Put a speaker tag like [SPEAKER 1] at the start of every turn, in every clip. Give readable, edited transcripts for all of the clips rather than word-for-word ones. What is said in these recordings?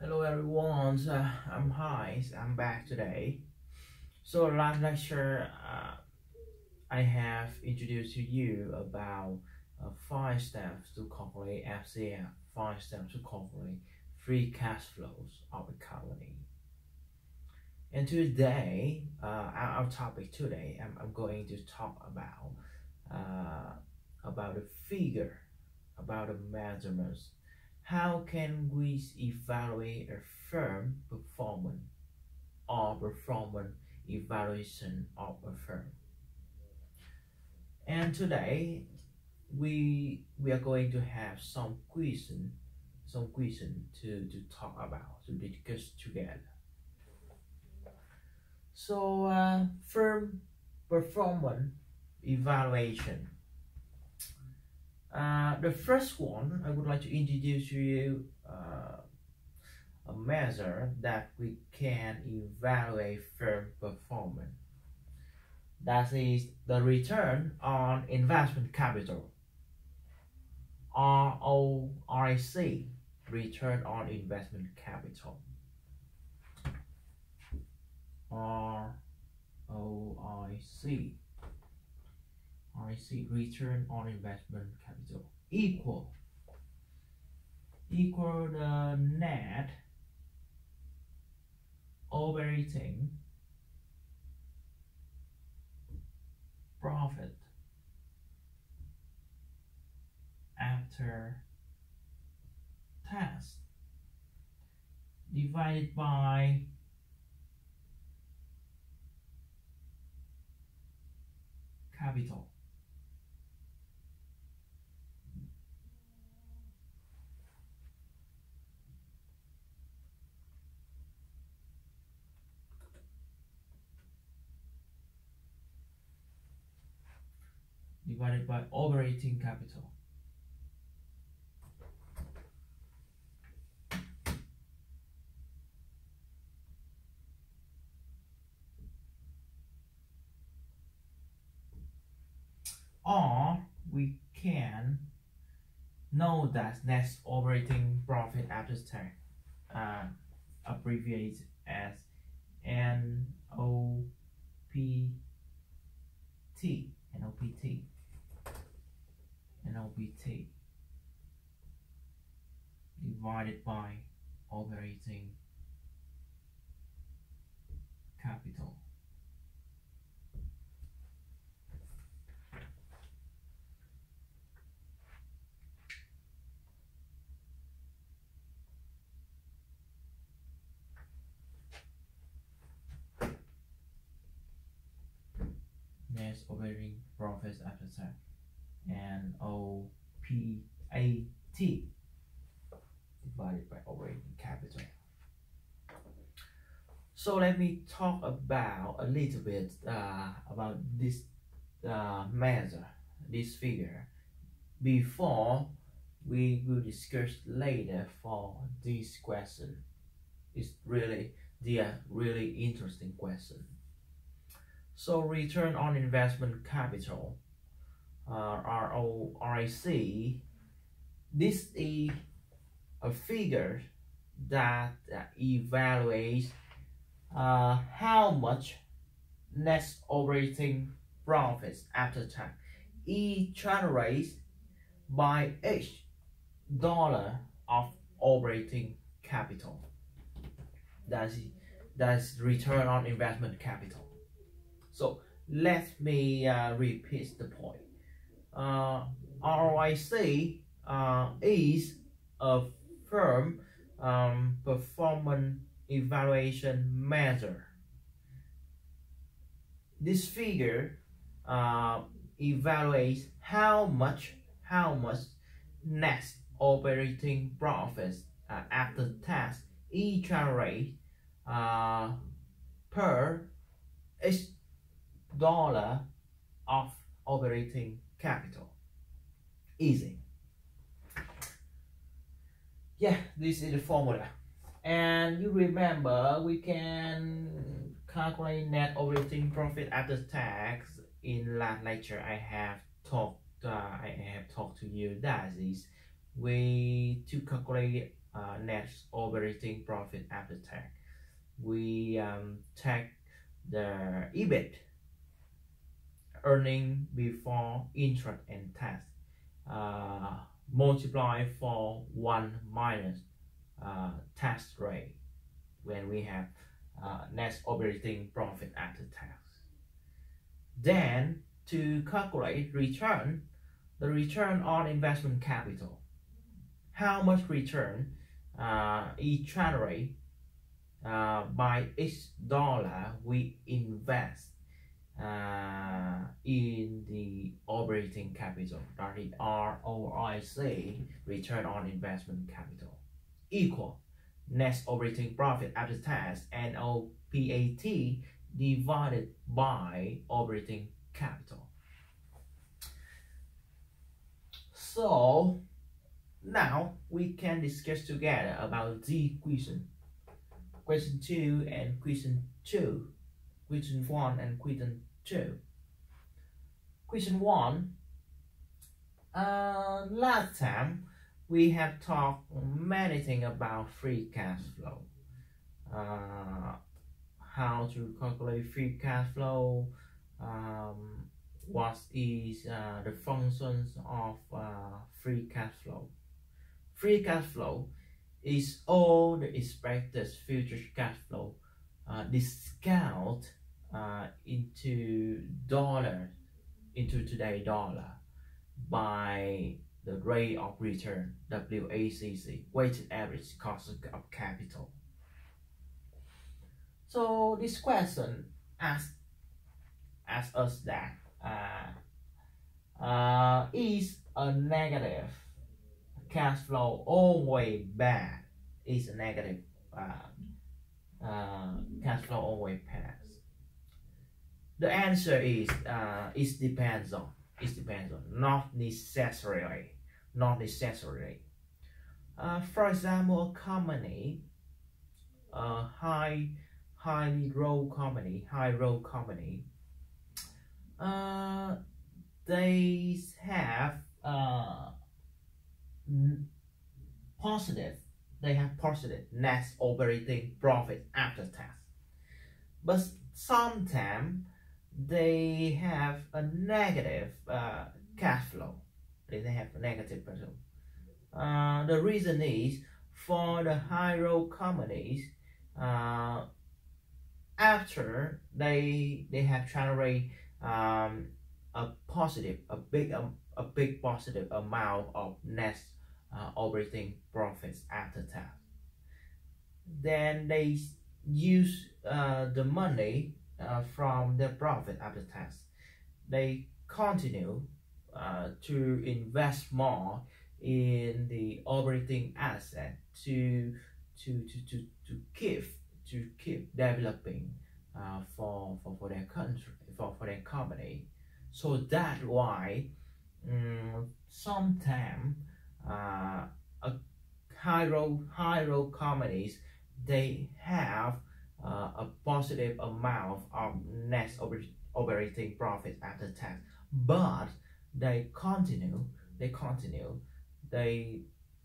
[SPEAKER 1] Hello everyone, I'm back today. So last lecture I have introduced to you about 5 steps to calculate FCF, 5 steps to calculate free cash flows of a company. And today, our topic today, I'm going to talk about a figure, about a measurements. How can we evaluate a firm performance or performance evaluation of a firm? And today we are going to have some question to talk about, to discuss together. So firm performance evaluation. The first one I would like to introduce to you a measure that we can evaluate firm performance. That is the return on investment capital, ROIC, return on investment capital, ROIC, return on investment capital, equal the net operating profit after tax divided by capital. Divided by operating capital. Or we can know that net operating profit after tax, abbreviated as NOPT, divided by operating capital. Net operating profits after tax, NOPAT, divided by operating capital. So let me talk about a little bit about this measure, this figure, before we will discuss later for this question. It's really really interesting question. So return on investment capital, ROIC, this is a figure that evaluates how much net operating profits after tax is generated by each dollar of operating capital. That's return on investment capital. So let me repeat the point. ROIC is a firm performance evaluation measure. This figure evaluates how much net operating profits after tax is generated per each dollar of operating capital. Easy. Yeah, this is the formula. And you remember we can calculate net operating profit after tax. In last lecture I have talked to you that is to calculate net operating profit after tax, we take the EBIT, earning before interest and tax, multiply for 1 minus tax rate when we have net operating profit after tax. Then to calculate return, the return on investment capital, how much return it generates by each dollar we invest in the operating capital, that is ROIC, return on investment capital, equal net operating profit after tax, NOPAT, divided by operating capital. So now we can discuss together about the question 2 and question 2, question 1 and question 2. Question 1, last time we have talked many things about free cash flow, how to calculate free cash flow, what is the functions of free cash flow. Free cash flow is all the expected future cash flow discount into dollars, into today's dollar, by the rate of return, WACC, weighted average cost of capital. So this question asks us that is a negative cash flow always bad? Is a negative cash flow always bad? The answer is it depends on, not necessarily. For example, a company, high road company, they have positive net operating profit after tax, but sometimes they have a negative cash flow. The reason is, for the high road companies, after they have generated a big positive amount of net operating profits after tax, then they use the money from the profit after tax. They continue to invest more in the operating asset to keep developing for their country, for their company. So that's why sometimes high road companies, they have a positive amount of net operating profit after tax, but they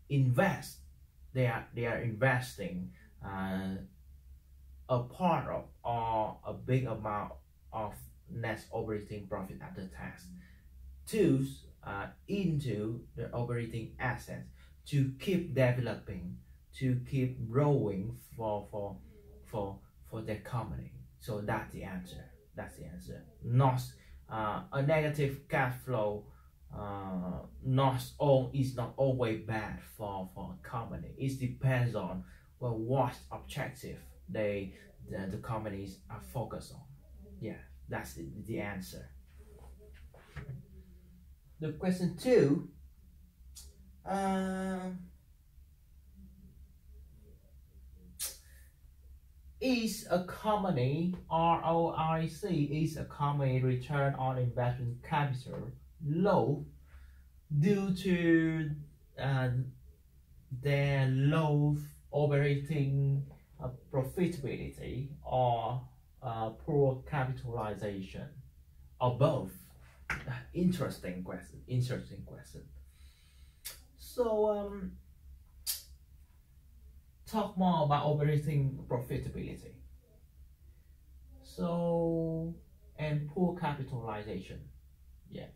[SPEAKER 1] invest, they are investing a part of, or a big amount of net operating profit after tax into the operating assets to keep developing, to keep growing for their company. So that's the answer. Not a negative cash flow is not always bad for a company. It depends on what objective the companies are focused on. Yeah, that's the answer. The question 2, is a company ROIC, is a company return on investment capital low due to their low operating profitability, or poor capitalization, or both? Interesting question. So talk more about operating profitability. So, and poor capitalization. Yeah.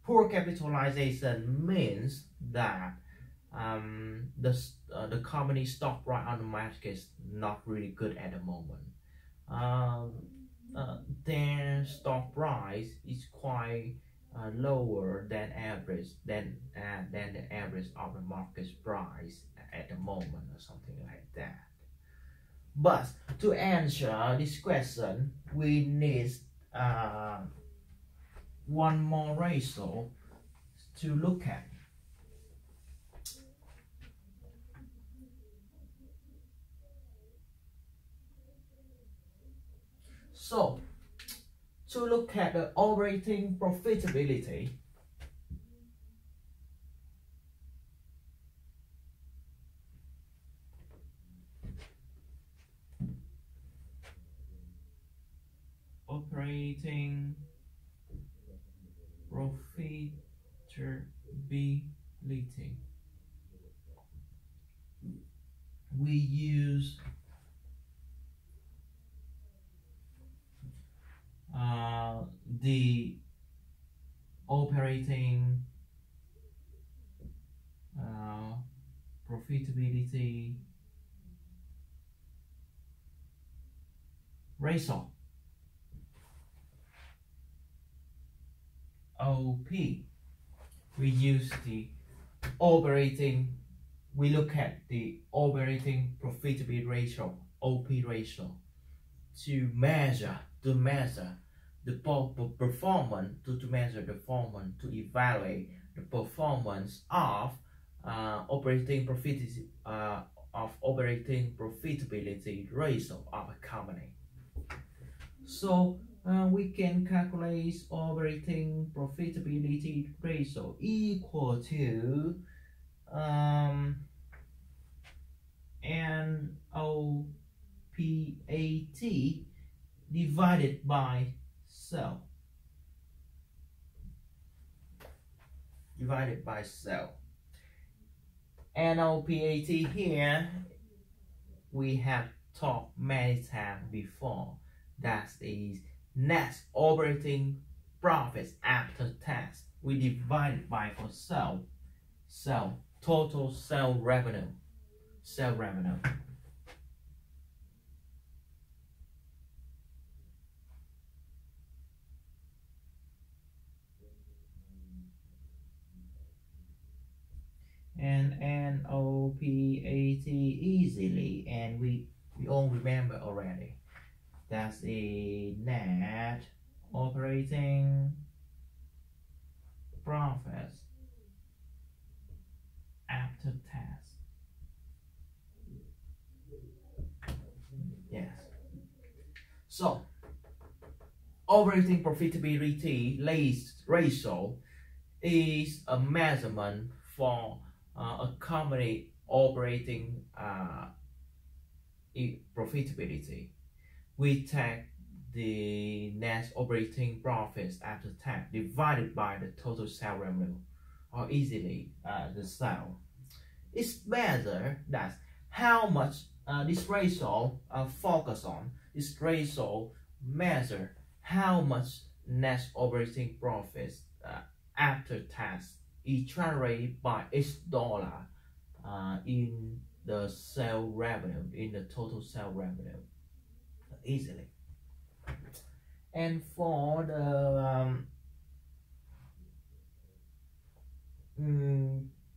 [SPEAKER 1] Poor capitalization means that the company stock price on the market is not really good at the moment. Um, their stock price is quite lower than the average of the market price at the moment, or something like that. But to answer this question, we need one more ratio to look at. So, to look at the operating profitability, operating profitability, we use the operating profitability ratio, OP. We use the operating, we look at the operating profitability ratio, OP ratio, to measure the performance, to measure the performance, to evaluate the performance of operating profitability ratio of a company. So we can calculate operating profitability ratio equal to NOPAT divided by cell. NOPAT here we have talked many times before. That is net operating profits after tax. We divide it by for total sale revenue. And NOPAT easily, and we all remember already. That's a net operating profits after tax. Yes. So operating profitability ratio is a measurement for a company operating profitability. We take the net operating profits after tax divided by the total sale revenue, or easily the sale. It's measure that how much this ratio focus on. This ratio measure how much net operating profits after tax is generated by each dollar in the sale revenue, in the total sale revenue, easily. And for the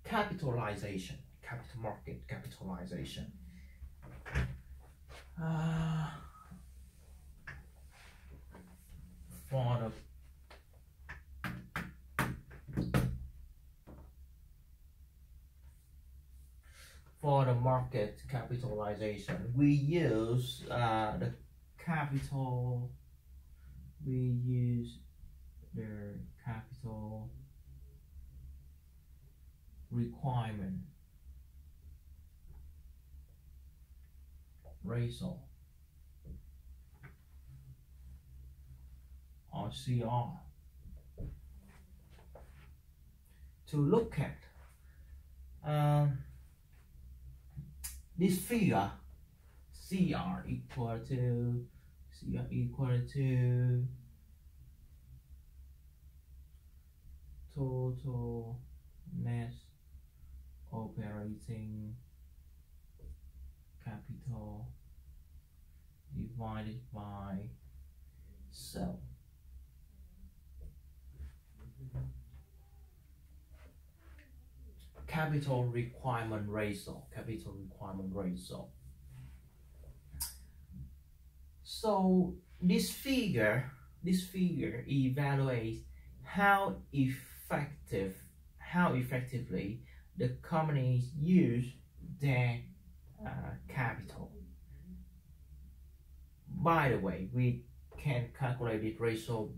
[SPEAKER 1] capitalization, capital market capitalization, for the market capitalization, we use the capital. We use the capital requirement ratio, or CR. to look at this figure. CR equal to total net operating capital divided by sale. Capital requirement ratio. So this figure evaluates how effectively the companies use their capital. By the way, we can calculate this ratio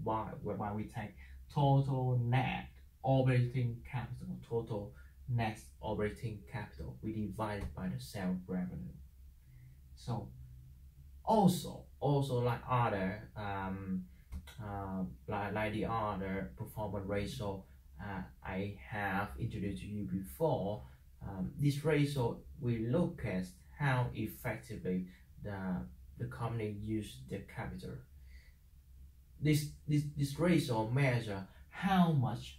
[SPEAKER 1] whereby we take total net operating capital. We divide it by the sales revenue. So also like other like the other performance ratio I have introduced to you before, this ratio will look at how effectively the company use their capital. This ratio measure how much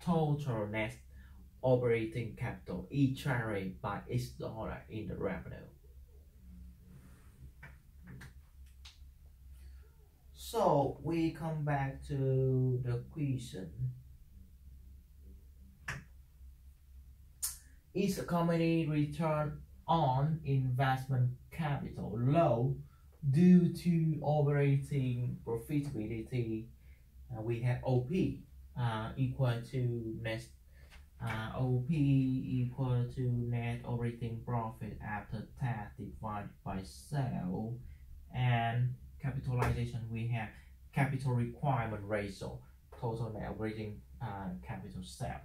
[SPEAKER 1] total net operating capital is generated by each dollar in the revenue. So we come back to the question. Is a company return on investment capital low due to operating profitability? We have OP equal to net OP equal to net operating profit after tax divided by sale, and capitalization we have capital requirement ratio, total net operating capital sale.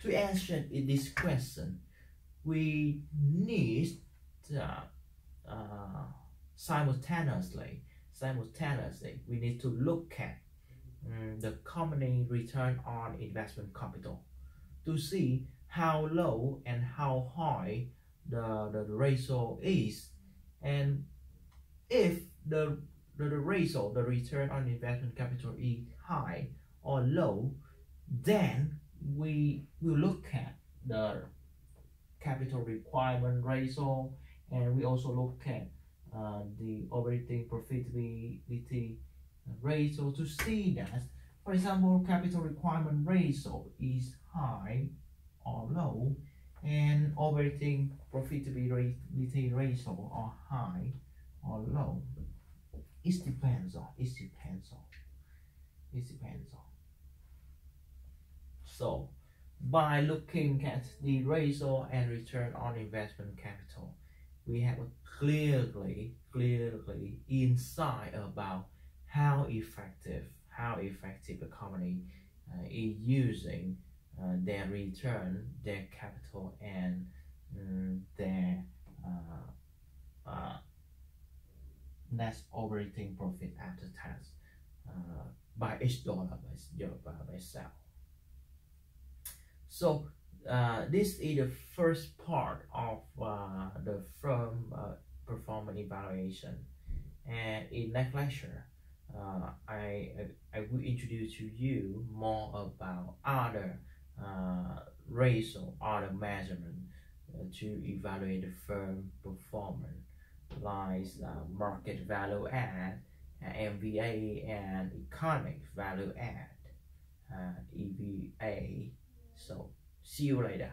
[SPEAKER 1] To answer this question, we need simultaneously we need to look at the company return on investment capital to see how low and how high the ratio is, and if the ratio, the return on investment capital is high or low, then we will look at the capital requirement ratio, and we also look at the operating profitability ratio to see that, for example, capital requirement ratio is high or low, and operating profitability ratio are high or low. It depends on. So by looking at the ratio and return on investment capital, we have a clearly insight about how effective a company is using their return, their capital, and their net operating profit after tax by each dollar by sale. So this is the first part of the firm performance evaluation, and in next lecture I will introduce to you more about other ratio, other measurement to evaluate the firm performance, like market value add, MVA, and economic value add, EVA. So see you later.